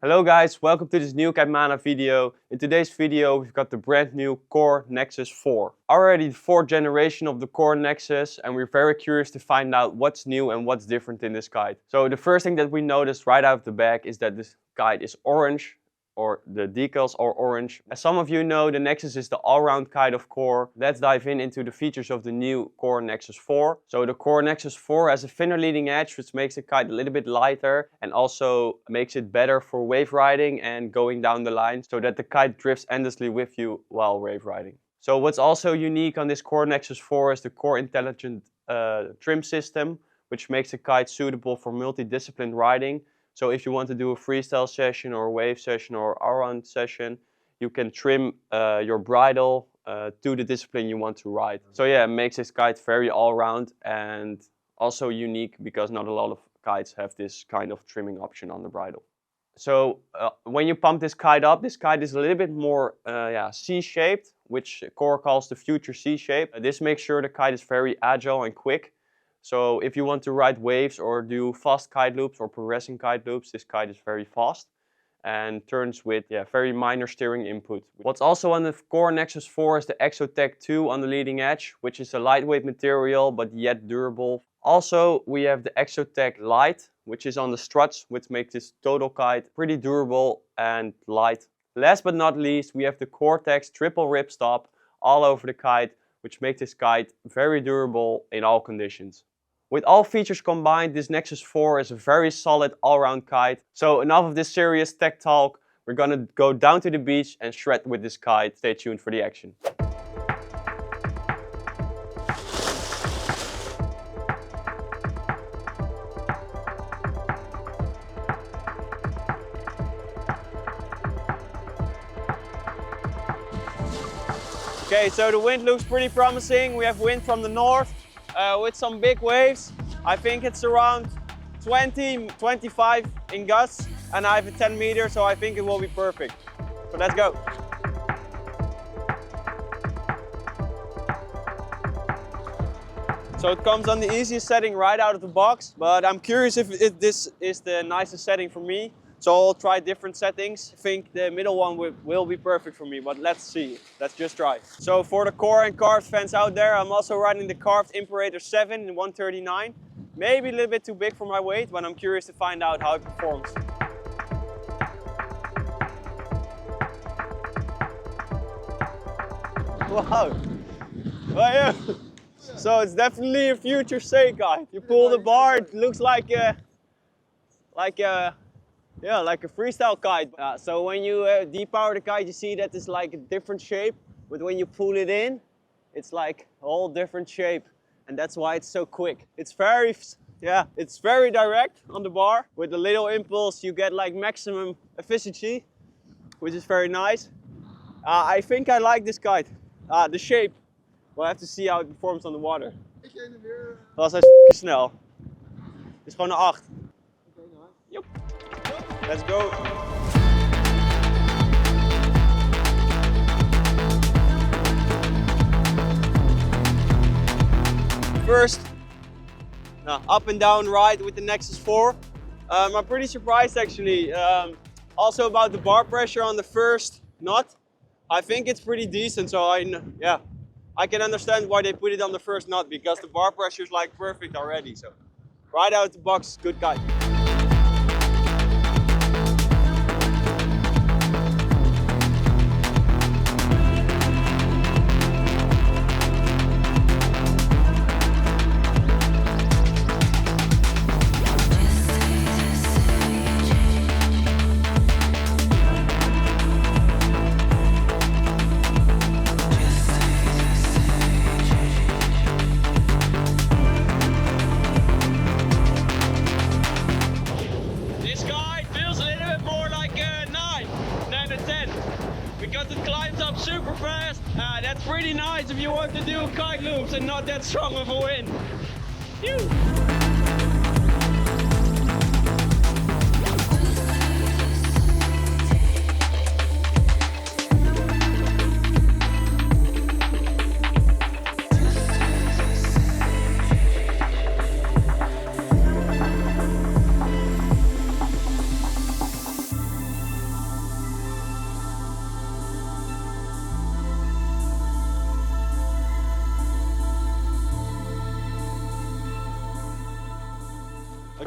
Hello guys, welcome to this new Kitemana video. In today's video we've got the brand new Core Nexus 4. Already the 4th generation of the Core Nexus, and we're very curious to find out what's new and what's different in this kite. So the first thing that we noticed right out of the back is that this kite is orange, or the decals are orange. As some of you know, the Nexus is the all-round kite of Core. Let's dive into the features of the new Core Nexus 4. So the Core Nexus 4 has a thinner leading edge, which makes the kite a little bit lighter and also makes it better for wave riding and going down the line so that the kite drifts endlessly with you while wave riding. So what's also unique on this Core Nexus 4 is the Core Intelligent trim system, which makes the kite suitable for multidiscipline riding. So if you want to do a freestyle session or a wave session or all-round session, you can trim your bridle to the discipline you want to ride. So yeah, it makes this kite very all-round and also unique because not a lot of kites have this kind of trimming option on the bridle. So when you pump this kite up, this kite is a little bit more C-shaped, which Core calls the future C-shape. This makes sure the kite is very agile and quick. So if you want to ride waves or do fast kite loops or progressing kite loops, this kite is very fast and turns with very minor steering input. What's also on the Core Nexus 4 is the Exotech 2 on the leading edge, which is a lightweight material but yet durable. Also, we have the Exotech Light, which is on the struts, which makes this total kite pretty durable and light. Last but not least, we have the Cortex triple ripstop all over the kite, which makes this kite very durable in all conditions. With all features combined, this Nexus 4 is a very solid all-round kite. So enough of this serious tech talk. We're gonna go down to the beach and shred with this kite. Stay tuned for the action. Okay, so the wind looks pretty promising. We have wind from the north with some big waves. I think it's around 20, 25 in gusts, and I have a 10 meter, so I think it will be perfect. So let's go. So it comes on the easiest setting right out of the box, but I'm curious if this is the nicest setting for me. So I'll try different settings. I think the middle one will be perfect for me, but let's see. Let's just try. So for the Core and carved fans out there, I'm also riding the carved Imperator 7 in 139. Maybe a little bit too big for my weight, but I'm curious to find out how it performs. Wow. Oh, yeah. So it's definitely a future say kite. You pull the bar, it looks like a freestyle kite. So when you depower the kite, you see that it's like a different shape, but when you pull it in, it's like a whole different shape, and that's why it's so quick. It's very direct on the bar. With a little impulse, you get like maximum efficiency, which is very nice. I think I like this kite. The shape. We'll have to see how it performs on the water. Dat was hij snel. Het is gewoon een 8. Yep. Let's go. First, up and down ride with the Nexus 4. I'm pretty surprised actually. Also about the bar pressure on the first knot. I think it's pretty decent, so I can understand why they put it on the first knot, because the bar pressure is like perfect already. So right out of the box, good kite. Because it climbs up super fast. That's pretty nice if you want to do kite loops and not that strong of a wind. Phew.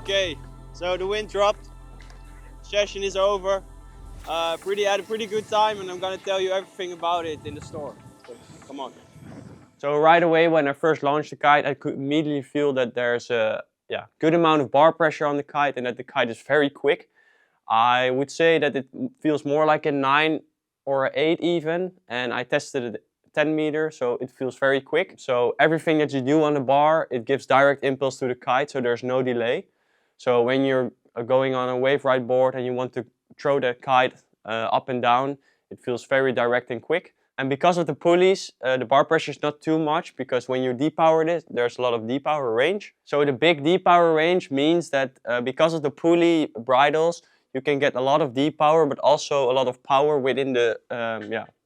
Okay, so the wind dropped, session is over. Had a pretty good time, and I'm gonna tell you everything about it in the store. So come on. So right away when I first launched the kite, I could immediately feel that there's a good amount of bar pressure on the kite and that the kite is very quick. I would say that it feels more like a 9 or an 8 even, and I tested it 10 meters, so it feels very quick. So everything that you do on the bar, it gives direct impulse to the kite, so there's no delay. So when you're going on a wave ride board and you want to throw that kite up and down, it feels very direct and quick. And because of the pulleys, the bar pressure is not too much, because when you depower it, there's a lot of depower range. So the big depower range means that because of the pulley bridles, you can get a lot of depower, but also a lot of power within the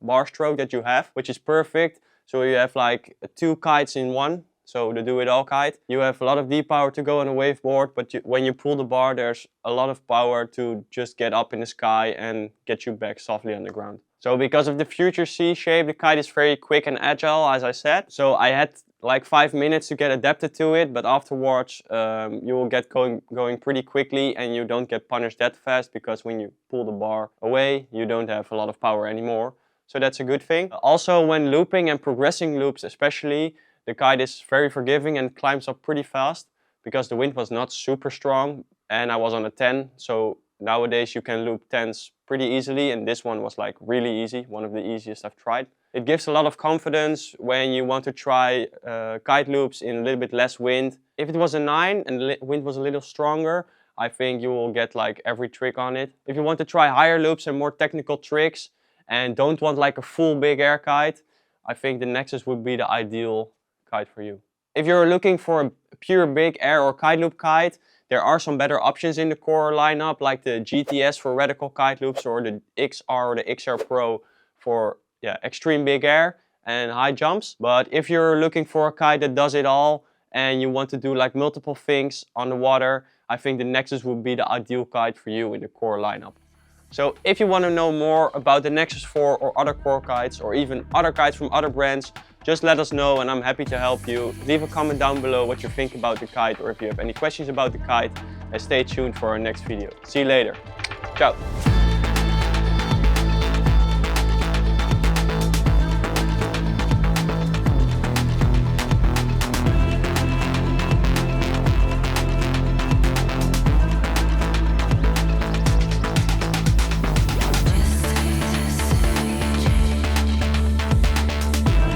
bar stroke that you have, which is perfect. So you have like 2 kites in one. So the do-it-all kite. You have a lot of depower to go on a waveboard, but when you pull the bar, there's a lot of power to just get up in the sky and get you back softly on the ground. So because of the future C shape, the kite is very quick and agile, as I said. So I had like 5 minutes to get adapted to it, but afterwards you will get going pretty quickly, and you don't get punished that fast, because when you pull the bar away, you don't have a lot of power anymore. So that's a good thing. Also, when looping and progressing loops especially, the kite is very forgiving and climbs up pretty fast, because the wind was not super strong and I was on a 10. So nowadays you can loop 10s pretty easily, and this one was like really easy, one of the easiest I've tried. It gives a lot of confidence when you want to try kite loops in a little bit less wind. If it was a 9 and the wind was a little stronger, I think you will get like every trick on it. If you want to try higher loops and more technical tricks and don't want like a full big air kite, I think the Nexus would be the ideal kite for you. If you're looking for a pure big air or kite loop kite, there are some better options in the core lineup, like the GTS for radical kite loops, or the XR or the XR Pro for extreme big air and high jumps. But if you're looking for a kite that does it all and you want to do like multiple things on the water, I think the Nexus would be the ideal kite for you in the core lineup. So if you want to know more about the Nexus 4 or other core kites, or even other kites from other brands, just let us know and I'm happy to help you. Leave a comment down below what you think about the kite, or if you have any questions about the kite, and stay tuned for our next video. See you later. Ciao.